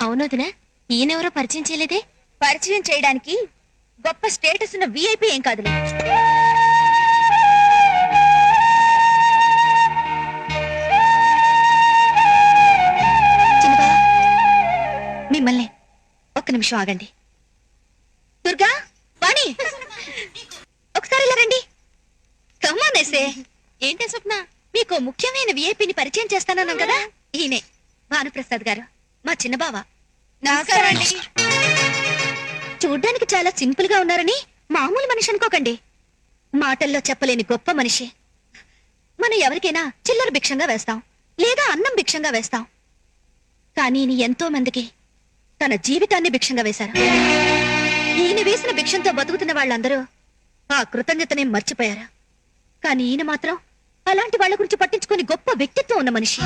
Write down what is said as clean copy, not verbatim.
అవునొదినా, ఈయనెవరో పరిచయం చేయలేదే? పరిచయం చేయడానికి గొప్ప స్టేటస్ ఉన్న విఐపి ఏం కాదులే. చిన్నబావ, మిమ్మల్ని ఒక్క నిమిషం ఆగండి. దుర్గా, వాణి, ఒకసారి ఇలా రండి. కమ్మానేసే. ఏంటే స్వప్న? మీకు ముఖ్యమైన విఐపిని పరిచయం చేస్తానన్నాం కదా, ఈయనే భానుప్రసాద్ గారు, మా చిన్న బావ. నమస్కారం అండి. చూడ్డానికి చాలా సింపుల్ గా ఉన్నారని మామూలు మనిషి అనుకోకండి. మాటల్లో చెప్పలేని గొప్ప మనిషి. మనం ఎవరికైనా చిల్లర భిక్షంగా వేస్తాం, లేదా అన్నం భిక్షంగా వేస్తాం. కానీ ఈయన ఎంతో మందికి తన జీవితాన్ని భిక్షంగా వేశారు. ఈయన వేసిన భిక్షంతో బతుకుతున్న వాళ్ళందరూ ఆ కృతజ్ఞతనే మర్చిపోయారు. కానీ ఈయన మాత్రం అలాంటి వాళ్ళ గురించి పట్టించుకుని గొప్ప వ్యక్తిత్వం ఉన్న మనిషి.